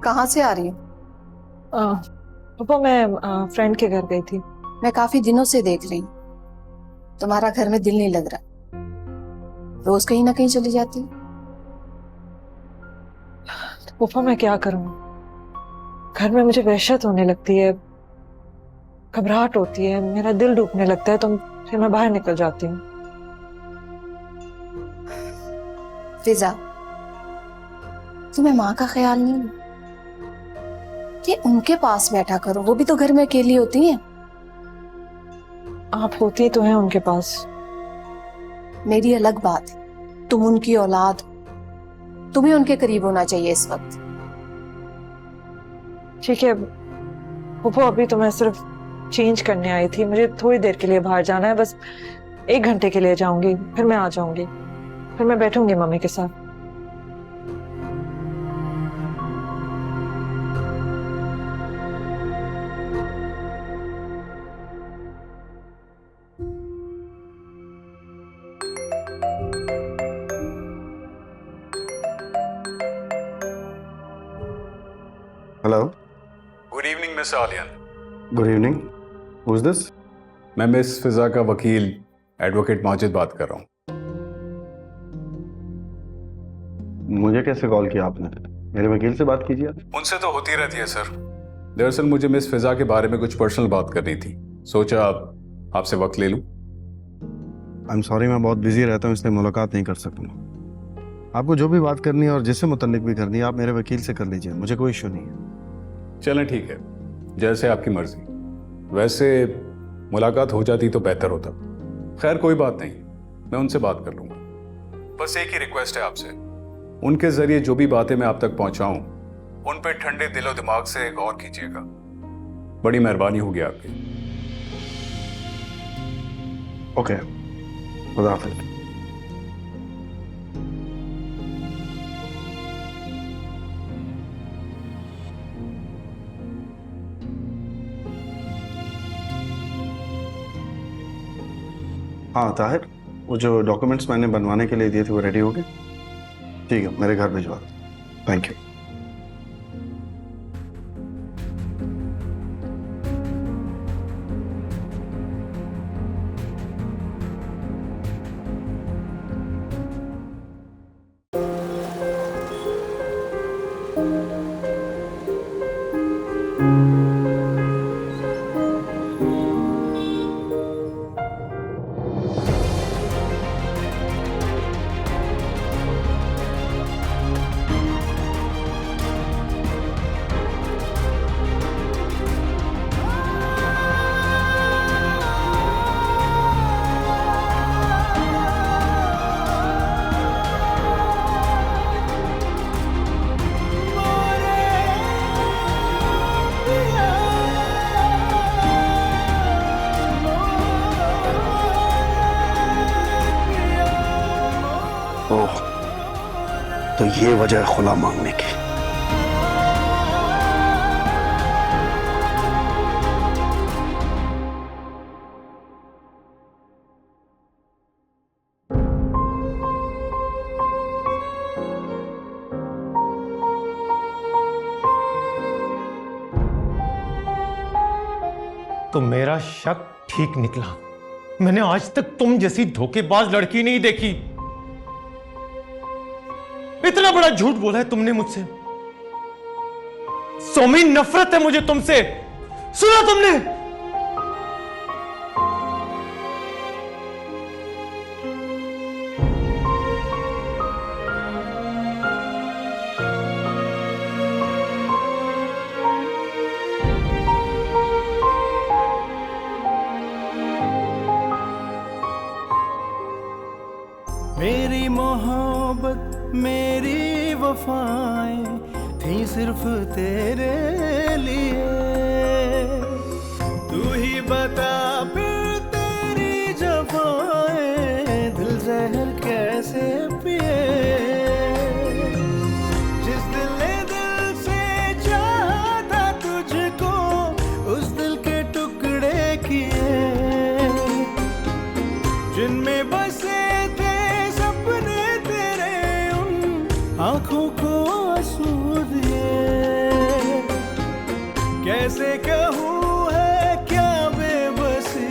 कहाँ से आ रही हो? पापा मैं फ्रेंड के घर गई थी। मैं काफी दिनों से देख रही हूँ, तुम्हारा घर में दिल नहीं लग रहा। रोज कहीं ना कहीं चली जाती हो। पापा मैं क्या करूं, घर में मुझे वहशत होने लगती है, घबराहट होती है, मेरा दिल डूबने लगता है, तो फिर मैं बाहर निकल जाती हूँ। फिजा, तुम्हें माँ का ख्याल नहीं है कि उनके पास बैठा करो, वो भी तो घर में अकेली होती हैं। आप होती तो हैं उनके पास। मेरी अलग बात है, तुम उनकी औलाद, तुम्हें उनके करीब होना चाहिए इस वक्त। ठीक है पापा, अभी तो मैं सिर्फ चेंज करने आई थी, मुझे थोड़ी देर के लिए बाहर जाना है, बस 1 घंटे के लिए जाऊंगी, फिर मैं आ जाऊंगी, फिर मैं बैठूंगी मम्मी के साथ। Hello. Good evening miss alien. Good evening. Who is this? मैं मिस फिजा का वकील एडवोकेट माजिद बात कर रहा हूँ। मुझे कैसे कॉल किया आपने? मेरे वकील से बात कीजिए। उनसे तो होती रहती है सर। दरअसल मुझे मिस फिजा के बारे में कुछ पर्सनल बात करनी थी, सोचा आपसे वक्त ले लूं। आई एम सॉरी, मैं बहुत बिजी रहता हूँ इसलिए मुलाकात नहीं कर सकूंगा। आपको जो भी बात करनी है और जिससे मुतल्लिक भी करनी है आप मेरे वकील से कर लीजिए, मुझे कोई इशू नहीं है। चलें ठीक है, जैसे आपकी मर्जी। वैसे मुलाकात हो जाती तो बेहतर होता। खैर कोई बात नहीं, मैं उनसे बात कर लूंगा। बस एक ही रिक्वेस्ट है आपसे, उनके जरिए जो भी बातें मैं आप तक पहुंचाऊं उन पे ठंडे दिलो दिमाग से गौर कीजिएगा। बड़ी मेहरबानी होगी आपकी। ओके, खुदा हाफिज़। हाँ ताहिर, वो जो डॉक्यूमेंट्स मैंने बनवाने के लिए दिए थे वो रेडी हो गए? ठीक है, मेरे घर भिजवा दो। Thank you. ओह, तो ये वजह है खुला मांगने की। तो मेरा शक ठीक निकला। मैंने आज तक तुम जैसी धोखेबाज लड़की नहीं देखी। इतना बड़ा झूठ बोला है तुमने मुझसे। सौमी, नफरत है मुझे तुमसे। सुना तुमने? मेरी मोहब्बत मेरी वफाएं थी सिर्फ तेरे लिए। तू ही बता फिर तेरी जफाएं दिल जहर कैसे पिए। जिस दिल ने दिल से चाहा था तुझको उस दिल के टुकड़े किए, जिनमें बसे आंखों को आंसू दिए। कैसे कहूँ है क्या बेबसी,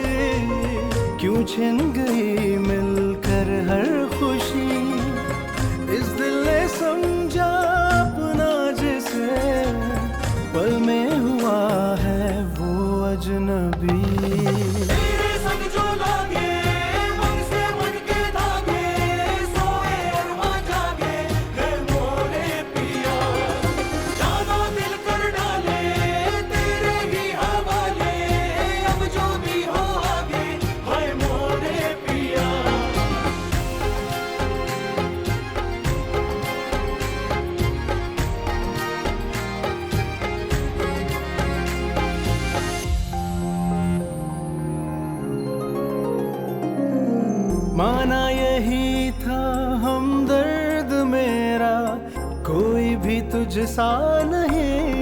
क्यों छिन गई मिलकर हर खुशी। इस दिल ने समझा अपना जिसे, पल में हुआ है वो अजनबी। तेरे संग जो लागे मन से मन के धागे, सोए अरमां जागे है मोरे पिया। जानो दिल कर डाले तेरे ही हवाले, अब जो भी हो आगे है मोरे पिया। माना यही था हमदर्द मेरा, कोई भी तुझसा नहीं।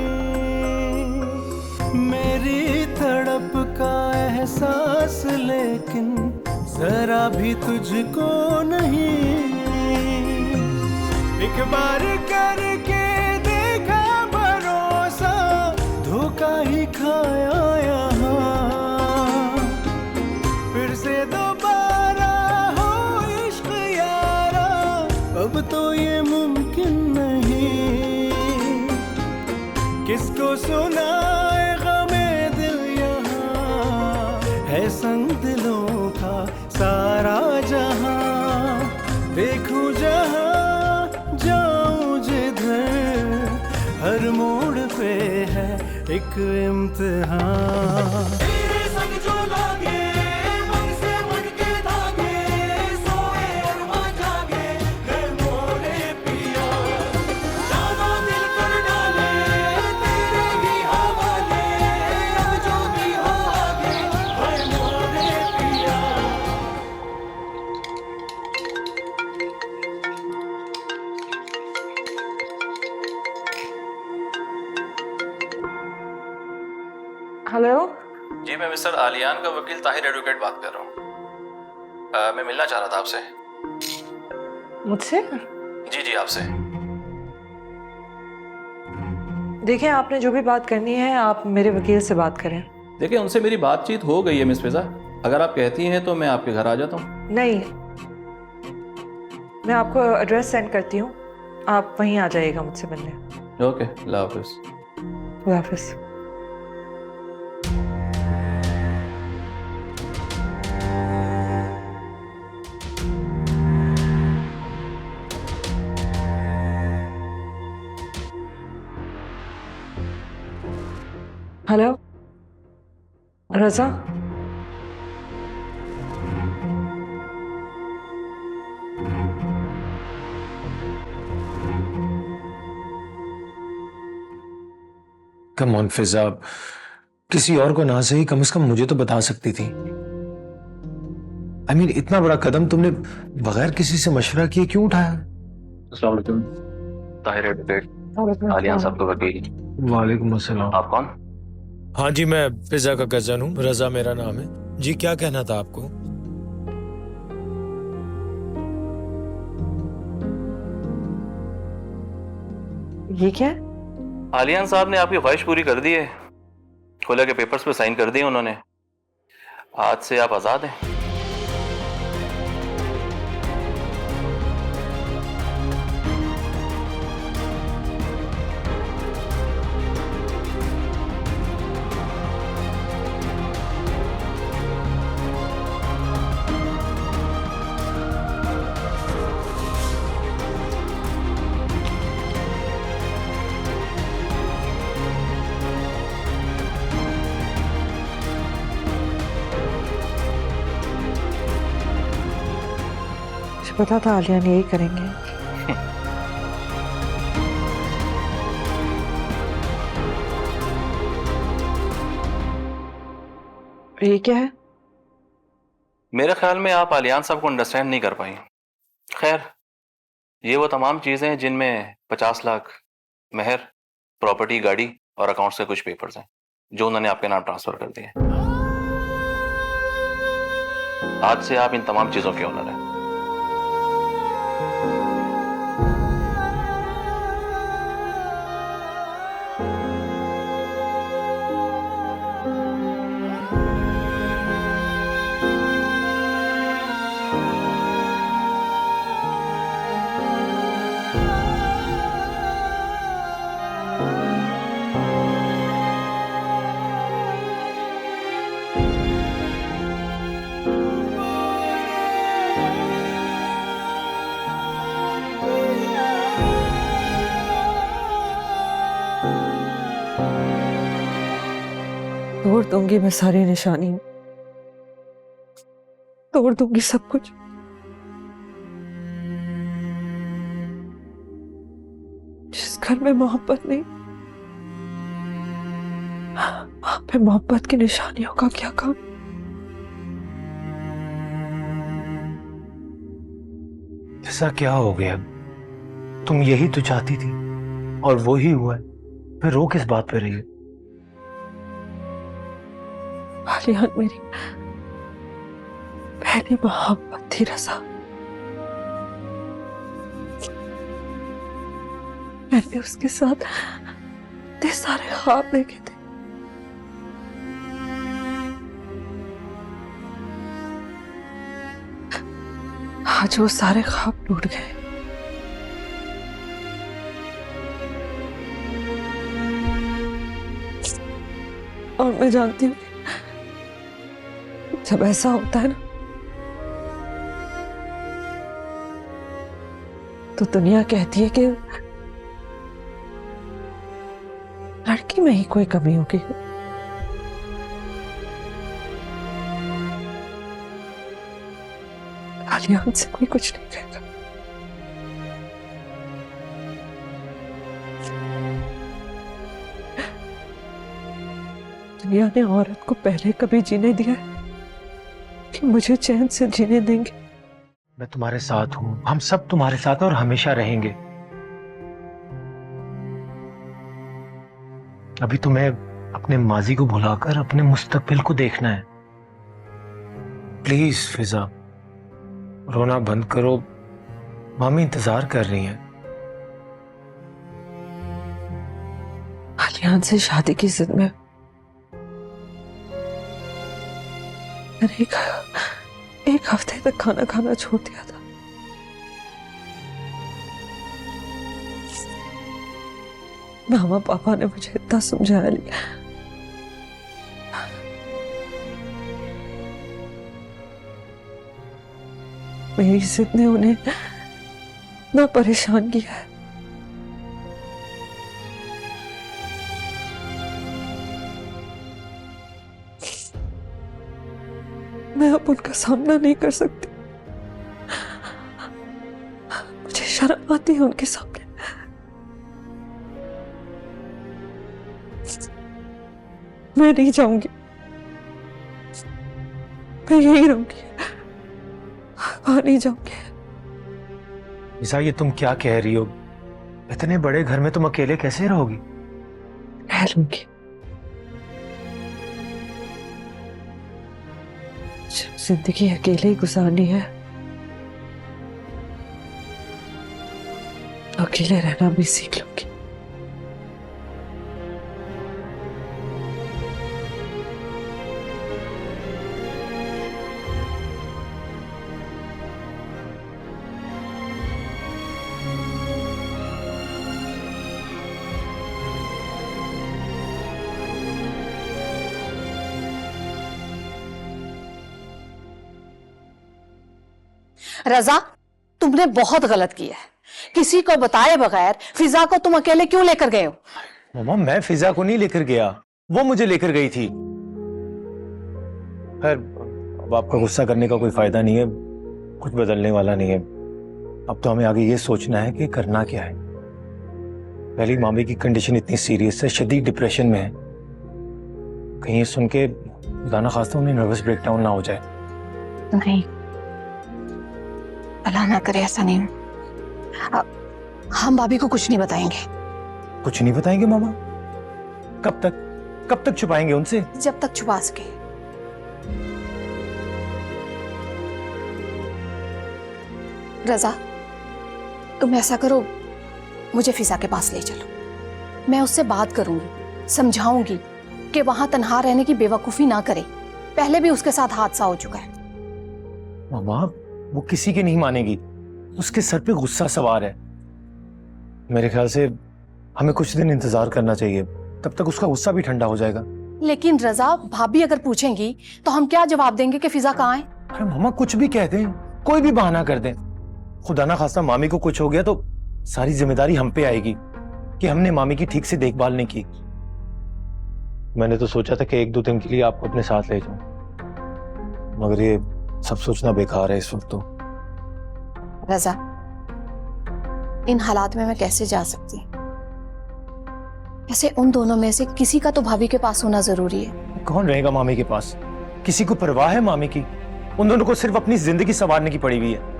मेरी तड़प का एहसास लेकिन जरा भी तुझको नहीं। एक बार करके देखा भरोसा, धोखा ही खाया यहाँ। फिर से दोबारा हो इश्क यारा, अब तो ये मुमकिन नहीं। किसको सुनाए गमे दिल यहाँ, है संग दिलों का सारा जहां। देखूं जहां जाऊं जिधर, हर मोड़ पे है एक इम्तिहान। तेरे संग जो लागे मन से मन के धागे, सोए अरमां जागे है मोरे पिया। जानो दिल कर डाले तेरे ही हवाले, अब जो भी हो आगे है मोरे पिया। हेलो, जी मैं मिस्टर आलियान का वकील ताहिर एडवोकेट बात कर रहा हूँ। मैं मिलना चाह रहा था आपसे। मुझसे? जी जी आपसे। देखिए, आपने जो भी बात करनी है आप मेरे वकील से बात करें। देखिए उनसे मेरी बातचीत हो गई है मिस फिजा, अगर आप कहती हैं तो मैं आपके घर आ जाता हूँ। नहीं, मैं आपको एड्रेस सेंड करती हूँ, आप वहीं आ जाइएगा मुझसे मिलने। ओके, अल्लाह हाफिज। खुदा हाफिज। हेलो रजा, कम ऑन फिजा, किसी और को ना सही कम से कम मुझे तो बता सकती थी। I mean, इतना बड़ा कदम तुमने बगैर किसी से मशवरा किए क्यों उठाया? अस्सलाम वालेकुम, ताहिर एडवोकेट, आलियान साहब का वकील। वालेकुम अस्सलाम। आप कौन? हाँ जी, मैं फिजा का कजन हूँ, रजा मेरा नाम है जी। क्या कहना था आपको? ये क्या है? आलियान साहब ने आपकी ख्वाहिश पूरी कर दी है, खुला के पेपर्स पे साइन कर दिए उन्होंने। आज से आप आजाद हैं। पता था आलियान यही करेंगे। ये क्या है? मेरे ख्याल में आप आलियान साहब को अंडरस्टैंड नहीं कर पाई। खैर, ये वो तमाम चीजें हैं जिनमें 50 लाख मेहर, प्रॉपर्टी, गाड़ी और अकाउंट्स के कुछ पेपर्स हैं जो उन्होंने आपके नाम ट्रांसफर कर दिए। आज से आप इन तमाम चीजों के ओनर हैं। तोड़ दूंगी मैं सारी निशानियां, तोड़ दूंगी सब कुछ। जिस घर में मोहब्बत नहीं, वहां पे मोहब्बत की निशानियों का क्या काम। ऐसा क्या हो गया? तुम यही तो चाहती थी और वो ही हुआ है, फिर रो किस बात पे रही है? आलियान मेरी पहली मोहब्बत थी रज़ा। मैंने उसके साथ इतने सारे ख्वाब देखे थे। आज वो सारे ख्वाब टूट गए। और मैं जानती हूँ जब ऐसा होता है ना, तो दुनिया कहती है कि लड़की में ही कोई कमी होगी। आलियान से कोई कुछ नहीं कहेगा। दुनिया ने औरत को पहले कभी जीने दिया है कि मुझे चैन से जीने देंगे। मैं तुम्हारे साथ हूं, हम सब तुम्हारे साथ और हमेशा रहेंगे। अभी तुम्हें अपने माजी को भुलाकर अपने मुस्तकबिल को देखना है। प्लीज फिजा, रोना बंद करो, मामी इंतजार कर रही हैं। आलियान से शादी की जिद में मैंने एक हफ्ते तक खाना खाना छोड़ दिया था। मामा पापा ने मुझे इतना समझाया, मेरी जिद ने उन्हें ना परेशान किया है। मैं अब उनका सामना नहीं कर सकती। मुझे शर्म आती है उनके सामने। मैं नहीं जाऊंगी, मैं यही रहूंगी, वहां नहीं जाऊंगी। ईसा, ये तुम क्या कह रही हो? इतने बड़े घर में तुम अकेले कैसे रहोगी? रह लूंगी। जब जिंदगी अकेले ही गुजारनी है, अकेले रहना भी सीख लूंगी। रजा, तुमने बहुत गलत किया है। किसी को बताए बगैर फिजा को तुम अकेले क्यों लेकर गए हो? मामा, मैं फिजा को नहीं लेकर गया, वो मुझे लेकर गई थी। खैर, अब आपका गुस्सा करने का कोई फायदा नहीं है, कुछ बदलने वाला नहीं है। अब तो हमें आगे ये सोचना है कि करना क्या है। पहली मामी की कंडीशन इतनी सीरियस है, शदीद डिप्रेशन में है। कहीं ये सुन के खुदा ना खास्ता उन्हें नर्वस ब्रेकडाउन ना हो जाए। नहीं, अल्लाह ना करे ऐसा नहीं। हम भाभी को कुछ नहीं बताएंगे। कुछ नहीं बताएंगे मामा? कब तक छुपाएंगे उनसे? जब तक छुपा सके। रजा, तुम ऐसा करो, मुझे फिजा के पास ले चलो। मैं उससे बात करूंगी, समझाऊंगी कि वहां तन्हा रहने की बेवकूफी ना करे। पहले भी उसके साथ हादसा हो चुका है। मामा, वो किसी की नहीं मानेगी, उसके सर पे गुस्सा सवार है। मेरे ख्याल से हमें कुछ दिन इंतजार करना चाहिए, तब तक उसका गुस्सा भी ठंडा हो जाएगा। लेकिन रजा, भाभी अगर पूछेंगी तो हम क्या जवाब देंगे कि फिजा कहाँ है? अरे मामा, कुछ भी कह दें, कोई भी बहाना कर दें। खुदा ना खास्ता मामी को कुछ हो गया तो सारी जिम्मेदारी हम पे आएगी कि हमने मामी की ठीक से देखभाल नहीं की। मैंने तो सोचा था कि 1-2 दिन के लिए आपको अपने साथ ले जाऊं, मगर ये सब सोचना बेकार है इस वक्त तो। रजा, इन हालात में मैं कैसे जा सकती? वैसे उन दोनों में से किसी का तो भाभी के पास होना जरूरी है। कौन रहेगा मामी के पास? किसी को परवाह है मामी की? उन दोनों को सिर्फ अपनी जिंदगी संवारने की पड़ी हुई है।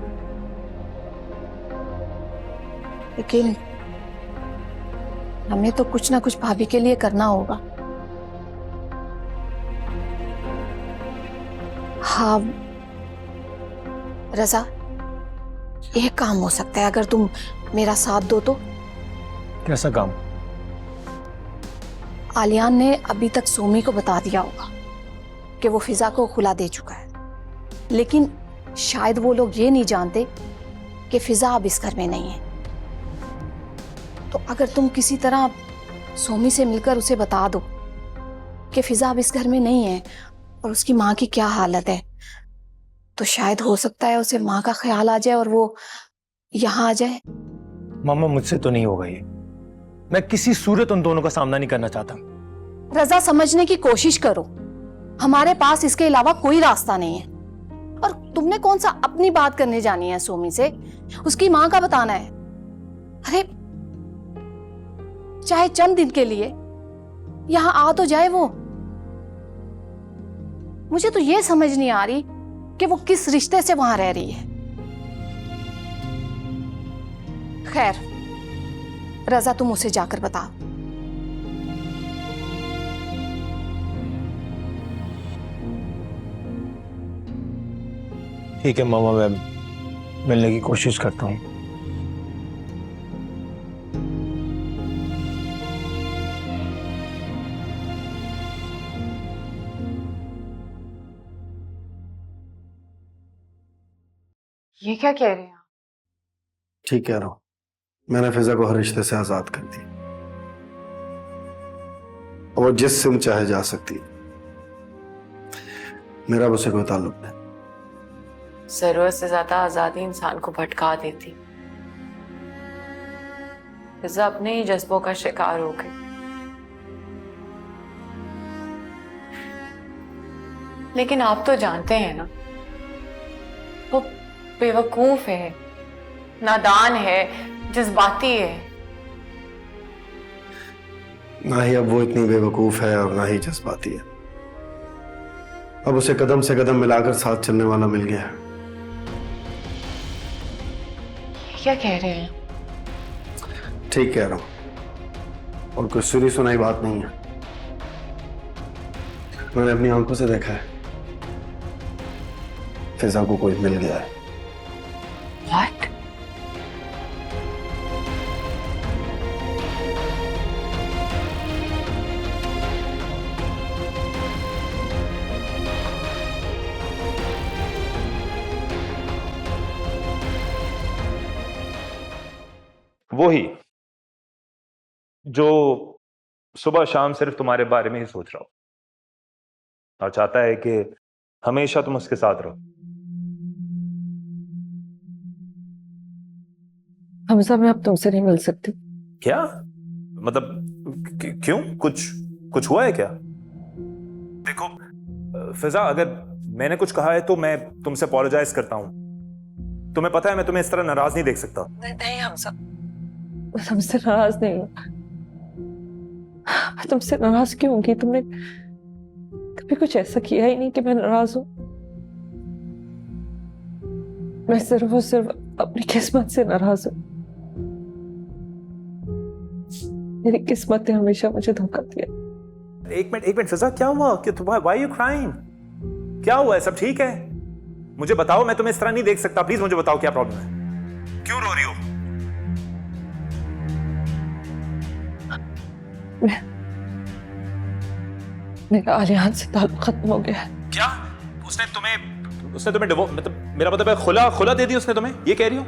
लेकिन हमें तो कुछ ना कुछ भाभी के लिए करना होगा। हाँ रजा, एक काम हो सकता है अगर तुम मेरा साथ दो तो। कैसा काम? आलियान ने अभी तक सोमी को बता दिया होगा कि वो फिजा को खुला दे चुका है, लेकिन शायद वो लोग ये नहीं जानते कि फिजा अब इस घर में नहीं है। तो अगर तुम किसी तरह सोमी से मिलकर उसे बता दो कि फिजा अब इस घर में नहीं है और उसकी माँ की क्या हालत है, तो शायद हो सकता है उसे माँ का ख्याल आ जाए और वो यहाँ आ जाए। मामा मुझसे तो नहीं होगा ये। मैं किसी सूरत उन दोनों का सामना नहीं करना चाहता। रजा, समझने की कोशिश करो, हमारे पास इसके अलावा कोई रास्ता नहीं है। और तुमने कौन सा अपनी बात करने जानी है सोमी से? उसकी माँ का बताना है। अरे चाहे चंद दिन के लिए यहां आ तो जाए वो। मुझे तो ये समझ नहीं आ रही कि वो किस रिश्ते से वहां रह रही है। खैर रजा, तुम उसे जाकर बताओ। ठीक है मामा, मैं मिलने की कोशिश करता हूँ। ये क्या कह रहे हैं आप? ठीक कह रहा हूं, मैंने फिजा को हर रिश्ते से आजाद कर दी और वो जिस सिम चाहे जा सकती है। मेरा उससे कोई ताल्लुक नहीं। जरूरत से ज्यादा आजादी इंसान को भटका देती। फिजा अपने ही जज्बों का शिकार हो गई। लेकिन आप तो जानते हैं ना, वो बेवकूफ है, नादान है, जज्बाती है। ना ही अब वो इतनी बेवकूफ है और ना ही जज्बाती है। अब उसे कदम से कदम मिलाकर साथ चलने वाला मिल गया है। क्या कह रहे हैं? ठीक कह रहा हूं, और कुछ सुनी सुनाई बात नहीं है। मैंने अपनी आंखों से देखा है, फिजा को कोई मिल गया है। What? वो ही जो सुबह शाम सिर्फ तुम्हारे बारे में ही सोच रहा हो और चाहता है कि हमेशा तुम उसके साथ रहो। हमजा, मैं अब तुमसे नहीं मिल सकती। क्या मतलब क्यों? कुछ हुआ है क्या? देखो फिजा, अगर मैंने कुछ कहा है तो मैं तुमसे अपोलोजाइज करता हूं। तुम्हें पता है मैं तुम्हें इस तरह नाराज नहीं देख सकता। नहीं हमजा, मैं तुमसे नाराज नहीं हूँ। मैं तुमसे नाराज क्यों होंगी? तुमने कभी कुछ ऐसा किया ही नहीं कि मैं नाराज हूं। मैं सिर्फ और सिर्फ अपनी किस्मत से नाराज हूं। मेरी किस्मत ने हमेशा मुझे धोखा दिया। एक मिनट फिजा, क्या हुआ? Why you crying? क्या हुआ है? सब ठीक है? मुझे बताओ, मैं तुम्हें इस तरह नहीं देख सकता। प्लीज मुझे बताओ क्या प्रॉब्लम है, क्यों रो रही हो? मेरा आलियान से ताल्लुक खत्म हो गया है। क्या? उसने तुम्हें मतलब मेरा मतलब है खुला दे दी उसने तुम्हें? ये कह रही हो?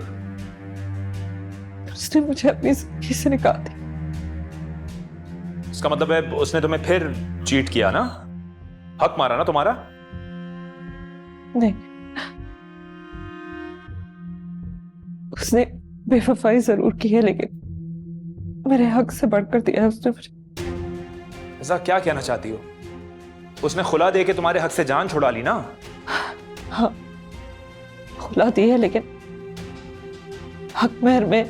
उसने मुझे अपनी जिंदगी से निकाल दिया। इसका मतलब है उसने तुम्हें फिर चीट किया ना? हक मारा ना तुम्हारा? नहीं, उसने बेवफाई जरूर की है, लेकिन मेरे हक से बढ़कर दिया है उसने मुझे। फिजा क्या कहना चाहती हो? उसने खुला दे के तुम्हारे हक से जान छुड़ा ली ना? हाँ, खुला दी है, लेकिन हक मेहर में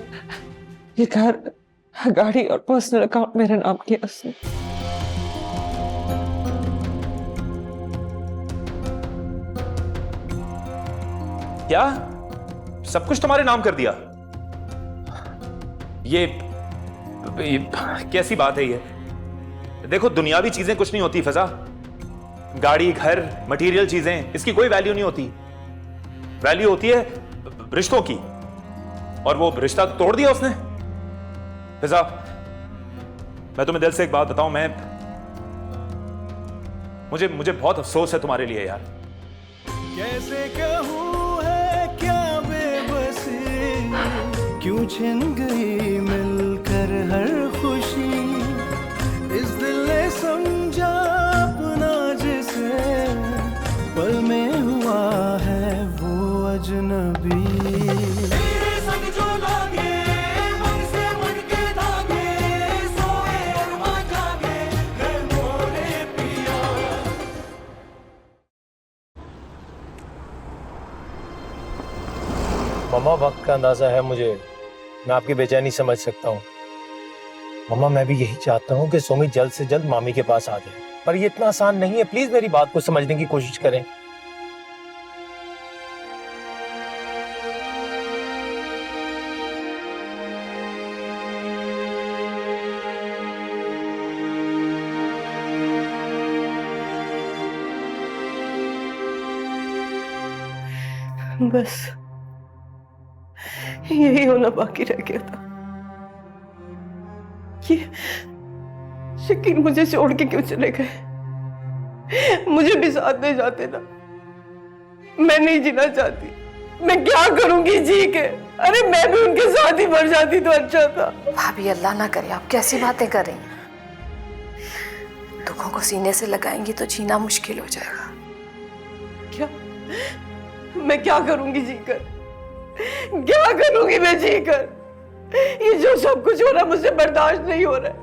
ये घर, गाड़ी और पर्सनल अकाउंट मेरे नाम किया उसने। क्या सब कुछ तुम्हारे नाम कर दिया? ये कैसी बात है ये? देखो, दुनियावी चीजें कुछ नहीं होती फिजा। गाड़ी, घर, मटेरियल चीजें, इसकी कोई वैल्यू नहीं होती। वैल्यू होती है रिश्तों की, और वो रिश्ता तोड़ दिया उसने। फिजा, मैं तुम्हें दिल से एक बात बताऊं, मुझे बहुत अफसोस है तुम्हारे लिए यार। कैसे कहूँ है क्या बेबसी, क्यों छिन गई मिलकर हर खुशी। इस दिल ने समझा अपना जिसे, पल में हुआ है वो अजनबी। तेरे संग जो लागे, मन से मन के धागे, सोए अरमां जागे, है मोरे पिया। मम्मा, वक्त का अंदाजा है मुझे, मैं आपकी बेचैनी समझ सकता हूँ। मम्मा, मैं भी यही चाहता हूँ कि सोमी जल्द से जल्द मामी के पास आ जाए, पर ये इतना आसान नहीं है। प्लीज मेरी बात को समझने की कोशिश करें। बस यही होना बाकी रह गया था। ये शकील मुझे छोड़ के क्यों चले गए? मुझे भी साथ ले जाते ना। मैं नहीं जीना चाहती। मैं क्या करूंगी जी के? अरे मैं भी उनके साथ ही मर जाती तो अच्छा था। भाभी, अल्लाह ना करे, आप कैसी बातें कर रही हैं? दुखों को सीने से लगाएंगी तो जीना मुश्किल हो जाएगा। क्या मैं क्या करूंगी जीकर? क्या करूंगी मैं जीकर? ये जो सब कुछ हो रहा मुझसे बर्दाश्त नहीं हो रहा है।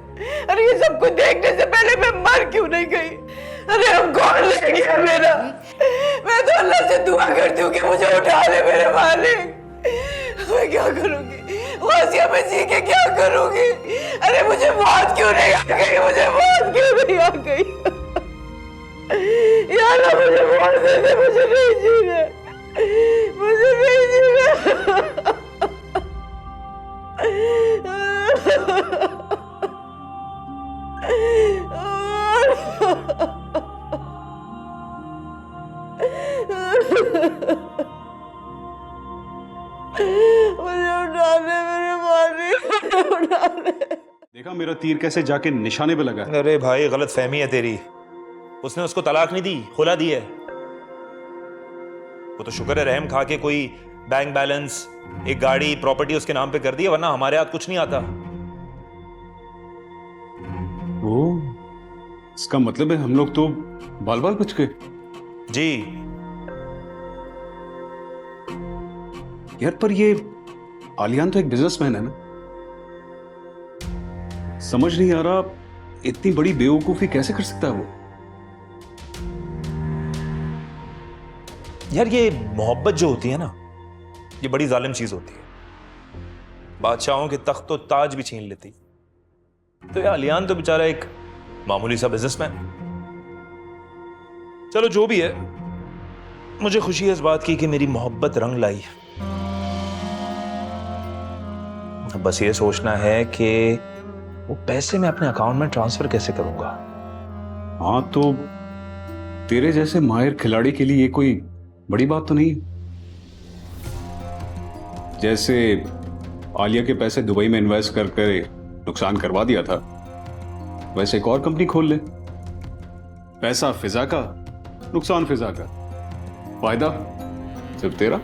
अरे ये सब कुछ देखने से पहले मैं मर क्यों नहीं गई? अरे अब कौन ले गया मेरा? मैं तो अल्लाह से दुआ करती हूँ कि मुझे उठा ले मेरे मालिक। मैं क्या करूंगी? वासिया में जी के क्या करूंगी? अरे मुझे मौत क्यों नहीं आ गई? मुझे मौत क्यों नहीं आ गई? यार मुझे मौत दे दे, मुझे नहीं जीना, मुझे नहीं जीना। मुझे उठा ले मेरे मालिक, उठा ले। देखा मेरा तीर कैसे जाके निशाने पे लगा? अरे भाई, गलत फहमी है तेरी। उसने उसको तलाक नहीं दी, खुला दी है। वो तो शुक्र है रहम खा के कोई बैंक बैलेंस, एक गाड़ी, प्रॉपर्टी उसके नाम पे कर दी, वरना हमारे हाथ कुछ नहीं आता। ओ, इसका मतलब है हम लोग तो बाल बाल बच गए। जी यार, पर ये आलियान तो एक बिजनेसमैन है ना। समझ नहीं आ रहा इतनी बड़ी बेवकूफी कैसे कर सकता है वो। यार, ये मोहब्बत जो होती है ना, ये बड़ी जालिम चीज होती है। बादशाहों के तख्त तो ताज भी छीन लेती। तो ये आलियान तो बेचारा एक मामूली सा बिजनेसमैन। चलो जो भी है, मुझे खुशी है इस बात की कि मेरी मोहब्बत रंग लाई। अब बस ये सोचना है कि वो पैसे मैं अपने अकाउंट में ट्रांसफर कैसे करूंगा। हाँ, तो तेरे जैसे माहिर खिलाड़ी के लिए ये कोई बड़ी बात तो नहीं। जैसे आलिया के पैसे दुबई में इन्वेस्ट करके नुकसान करवा दिया था, वैसे एक और कंपनी खोल ले। पैसा फिजा का, नुकसान फिजा का, फायदा सिर्फ तेरा।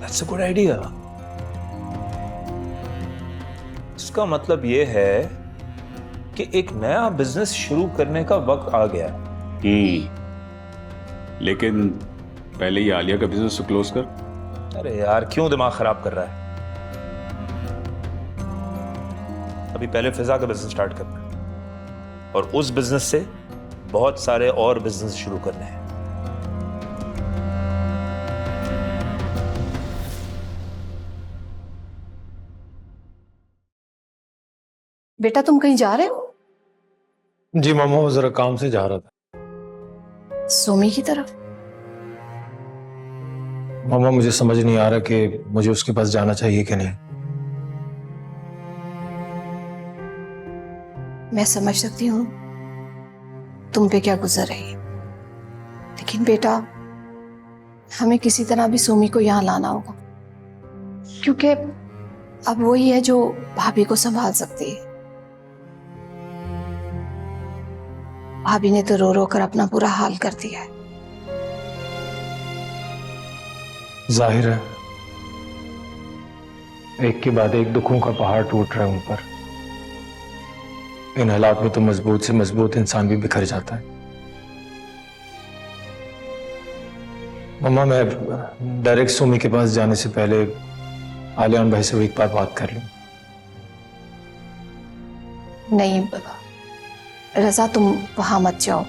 That's a good idea. इसका मतलब यह है कि एक नया बिजनेस शुरू करने का वक्त आ गया है। लेकिन पहले ये आलिया का बिजनेस तो क्लोज कर। अरे यार, क्यों दिमाग खराब कर रहा है? अभी पहले फिजा का बिजनेस स्टार्ट करना है। और उस बिजनेस से बहुत सारे और बिजनेस शुरू करने हैं। बेटा तुम कहीं जा रहे हो? जी मामा, वो जरा काम से जा रहा था। सोमी की तरफ? मामा मुझे समझ नहीं आ रहा कि मुझे उसके पास जाना चाहिए कि नहीं। मैं समझ सकती हूँ तुम पे क्या गुजर रही है, लेकिन बेटा हमें किसी तरह भी सोमी को यहाँ लाना होगा, क्योंकि अब वही है जो भाभी को संभाल सकती है। भाभी ने तो रो रो कर अपना बुरा हाल कर दिया है। जाहिर है एक के बाद एक दुखों का पहाड़ टूट रहा है उन पर। इन हालात में तो मजबूत से मजबूत इंसान भी बिखर जाता है। मम्मा, मैं डायरेक्ट सोमी के पास जाने से पहले आलियान भाई से एक बार बात कर लूं। नहीं रजा, तुम वहां मत जाओ।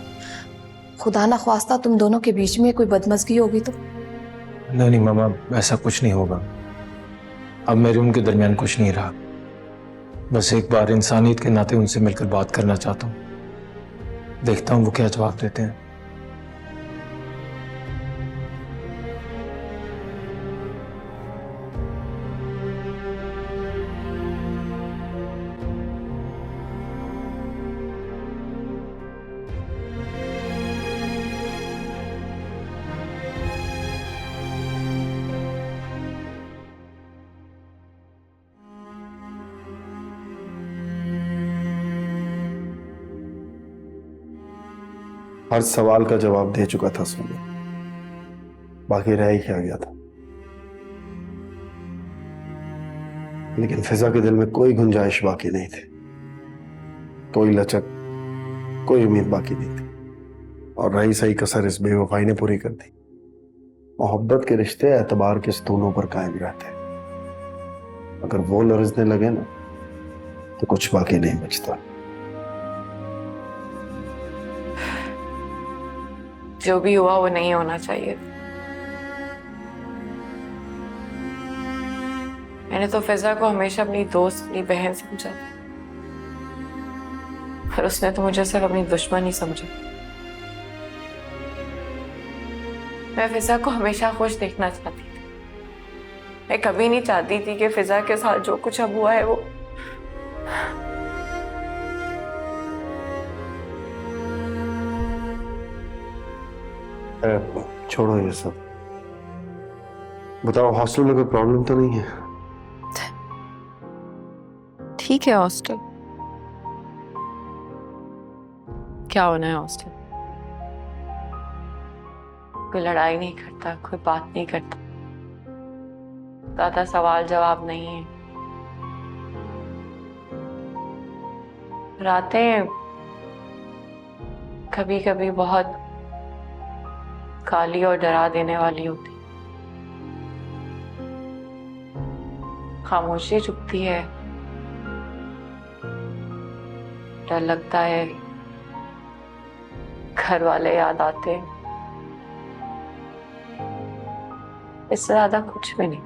खुदा ना ख्वास्ता तुम दोनों के बीच में कोई बदमज़गी होगी तो। नहीं नहीं मामा, ऐसा कुछ नहीं होगा। अब मेरे उनके दरमियान कुछ नहीं रहा। बस एक बार इंसानियत के नाते उनसे मिलकर बात करना चाहता हूँ। देखता हूँ वो क्या जवाब देते हैं। हर सवाल का जवाब दे चुका था सोनी, बाकी रह ही क्या गया था। लेकिन फिजा के दिल में कोई गुंजाइश बाकी नहीं थी, कोई लचक, कोई उम्मीद बाकी नहीं थी। और रही सही कसर इस बेवफाई ने पूरी कर दी। मोहब्बत के रिश्ते एतबार के स्तूनों पर कायम रहते, अगर वो लरजने लगे ना तो कुछ बाकी नहीं बचता। जो भी हुआ वो नहीं होना चाहिए। मैंने तो फिजा को हमेशा अपनी दोस्त, अपनी बहन समझा था, और उसने तो मुझे सिर्फ अपनी दुश्मन ही समझा। मैं फिजा को हमेशा खुश देखना चाहती थी। मैं कभी नहीं चाहती थी कि फिजा के साथ जो कुछ अब हुआ है वो छोड़ो ये सब। बताओ, हॉस्टल में कोई प्रॉब्लम तो नहीं है? ठीक है। हॉस्टल क्या होना है? हॉस्टल कोई लड़ाई नहीं करता, कोई बात नहीं करता, ज्यादा सवाल जवाब नहीं है। रातें कभी कभी बहुत काली और डरा देने वाली होती। खामोशी चुभती है, डर लगता है, घर वाले याद आते हैं, इससे ज्यादा कुछ भी नहीं।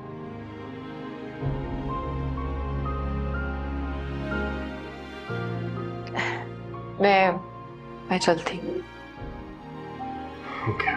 मैं चलती हूँ। Okay.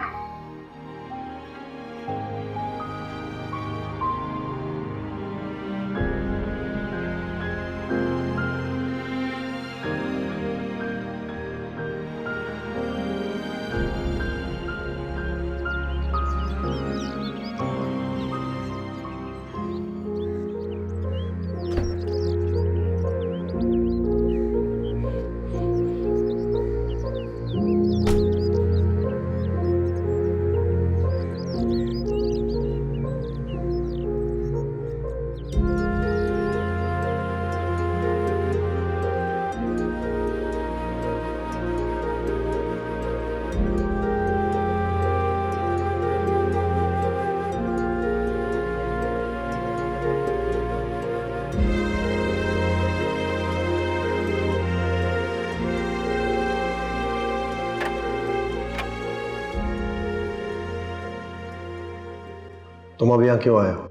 तुम अब यहाँ क्यों आए हो?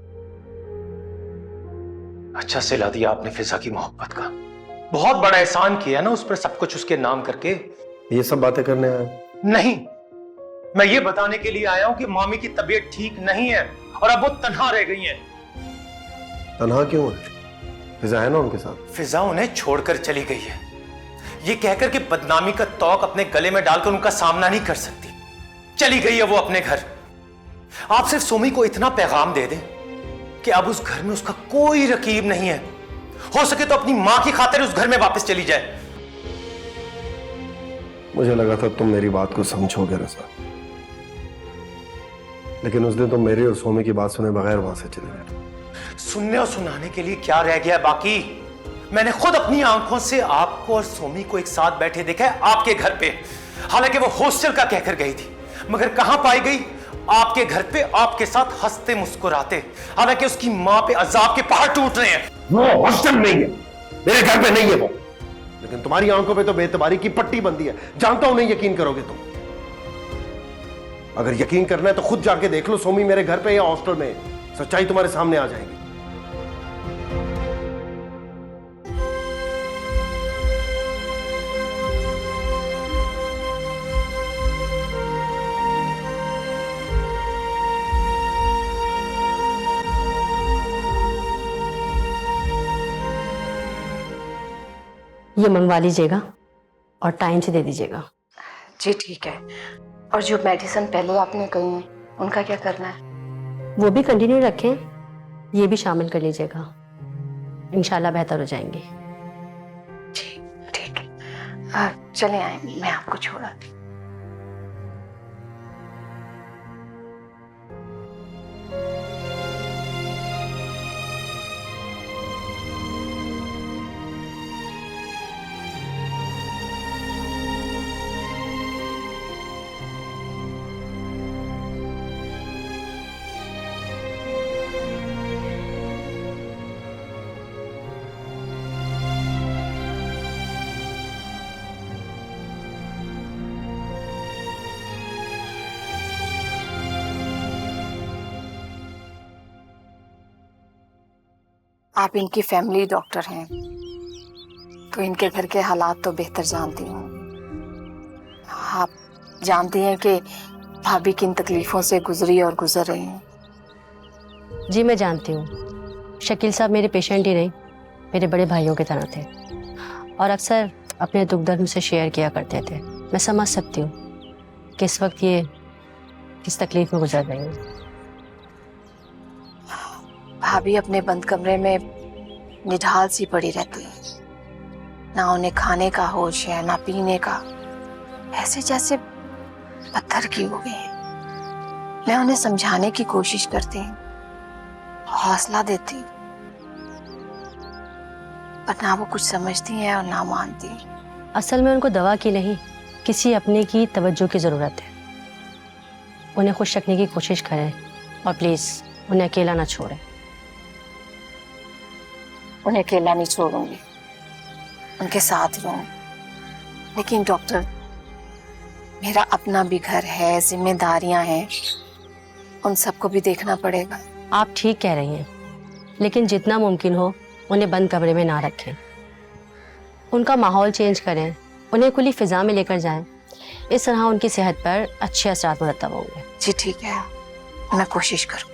अच्छा सिला दिया आपने फिजा की मोहब्बत का। बहुत बड़ा एहसान किया ना उस पर, सब कुछ उसके नाम करके। ये सब बातें करने आए हो? नहीं, मैं ये बताने के लिए आया हूं कि मामी की तबीयत ठीक नहीं है और अब वो तन्हा रह गई हैं। तन्हा क्यों है? फिजा है ना उनके साथ। फिजा उन्हें छोड़कर चली गई है, ये कहकर कि बदनामी का तौक अपने गले में डालकर उनका सामना नहीं कर सकती। चली गई है वो अपने घर। आप सिर्फ सोमी को इतना पैगाम दे दें कि अब उस घर में उसका कोई रकीब नहीं है। हो सके तो अपनी मां की खातिर उस घर में वापस चली जाए। मुझे लगा था तुम मेरी बात को समझोगे रज़ा, लेकिन उस दिन तुम मेरी और सोमी की बात सुने बगैर वहां से चले गए। सुनने और सुनाने के लिए क्या रह गया बाकी? मैंने खुद अपनी आंखों से आपको और सोमी को एक साथ बैठे देखा है आपके घर पे। हालांकि वो हॉस्टल का कहकर गई थी, मगर कहां पाई गई? आपके घर पे आपके साथ हंसते मुस्कुराते। हालांकि उसकी मां पे अजाब के पहाड़ टूट रहे हैं। वो हॉस्टल नहीं है, मेरे घर पे नहीं है वो, लेकिन तुम्हारी आंखों पे तो बेतबारी की पट्टी बंदी है। जानता हूं नहीं यकीन करोगे तुम। अगर यकीन करना है तो खुद जाके देख लो सोमी मेरे घर पे या हॉस्टल में। सच्चाई तुम्हारे सामने आ जाएगी। ये मंगवा लीजिएगा और टाइम से दे दीजिएगा। जी ठीक है। और जो मेडिसिन पहले आपने कही है उनका क्या करना है? वो भी कंटिन्यू रखें, ये भी शामिल कर लीजिएगा, इंशाल्लाह बेहतर हो जाएंगे। जी ठीक है। चले आए, मैं आपको छोड़ाती। आप इनकी फैमिली डॉक्टर हैं तो इनके घर के हालात तो बेहतर जानती हूँ। आप जानती हैं कि भाभी किन तकलीफों से गुजरी और गुजर रही हैं। जी मैं जानती हूँ, शकील साहब मेरे पेशेंट ही नहीं, मेरे बड़े भाइयों की तरह थे और अक्सर अपने दुख दर्द मुझसे शेयर किया करते थे। मैं समझ सकती हूँ कि इस वक्त ये किस तकलीफ में गुजर रही हैं। भाभी अपने बंद कमरे में निढाल सी पड़ी रहती है, ना उन्हें खाने का होश है ना पीने का, ऐसे जैसे पत्थर की हो गई हैं। मैं उन्हें समझाने की कोशिश करती हूँ, हौसला देती हूँ, पर ना वो कुछ समझती हैं और ना मानती। असल में उनको दवा की नहीं, किसी अपने की तवज्जो की ज़रूरत है। उन्हें खुश रखने की कोशिश करें और प्लीज़ उन्हें अकेला ना छोड़ें। उन्हें अकेला नहीं छोड़ूंगी, उनके साथ रहूंगी। लेकिन डॉक्टर, मेरा अपना भी घर है, जिम्मेदारियां हैं, उन सबको भी देखना पड़ेगा। आप ठीक कह रही हैं, लेकिन जितना मुमकिन हो उन्हें बंद कमरे में ना रखें। उनका माहौल चेंज करें, उन्हें खुली फिजा में लेकर जाएं। इस तरह उनकी सेहत पर अच्छे असरात मुरतब होंगे। जी ठीक है, मैं कोशिश करूँ।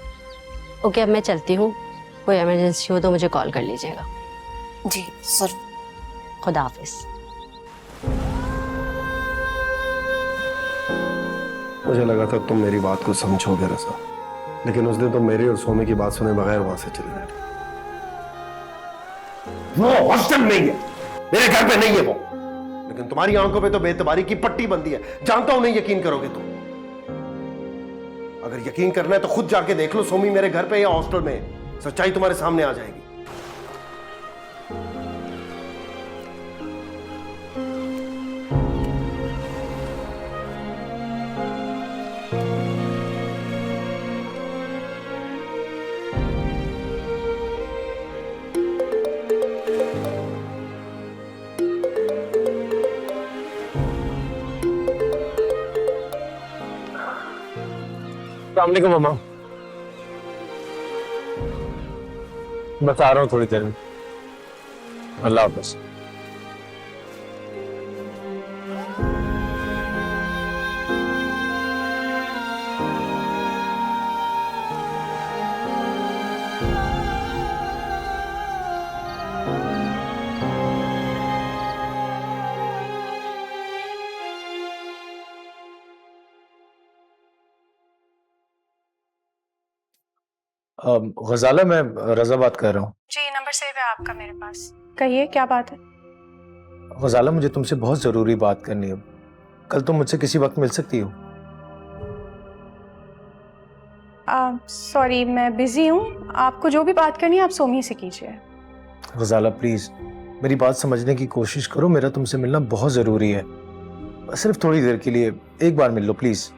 ओके, अब मैं चलती हूँ। कोई इमरजेंसी हो तो मुझे कॉल कर लीजिएगा। जी जरूर। खुदा हाफिज। मुझे लगा था तुम मेरी बात को समझोगे रज़ा, लेकिन उस दिन तुम मेरी और सोमी की बात सुने बगैर वहां से चले गए। वो हॉस्टल नहीं है, मेरे घर पे नहीं है वो, लेकिन तुम्हारी आंखों पे तो बेतबारी की पट्टी बंदी है। जानता हूं नहीं यकीन करोगे तुम। अगर यकीन करना है तो खुद जाके देख लो सोमी मेरे घर पे या हॉस्टल में। सच्चाई तुम्हारे सामने आ जाएगी। अस्सलाम वालेकुम मामा। बता रहा हूँ थोड़ी देर में। अल्लाह हाफ़िज़। गजाला, मैं रजा बात कर रहा हूँ। जी, नंबर सेव है आपका मेरे पास। कहिए क्या बात है? गजाला, मुझे तुमसे बहुत ज़रूरी बात करनी है। कल तुम मुझसे किसी वक्त मिल सकती हो? सॉरी, मैं बिजी हूँ। आपको जो भी बात करनी है आप सोमी से कीजिए। गजाला प्लीज़ मेरी बात समझने की कोशिश करो, मेरा तुमसे मिलना बहुत ज़रूरी है। सिर्फ थोड़ी देर के लिए एक बार मिल लो प्लीज़।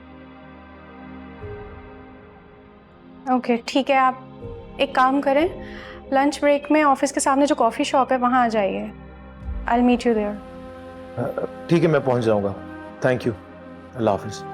ओके ठीक है, आप एक काम करें, लंच ब्रेक में ऑफिस के सामने जो कॉफ़ी शॉप है वहाँ आ जाइए। I will meet you there. ठीक है, मैं पहुँच जाऊँगा। Thank you. अल्लाह हाफ़िज़।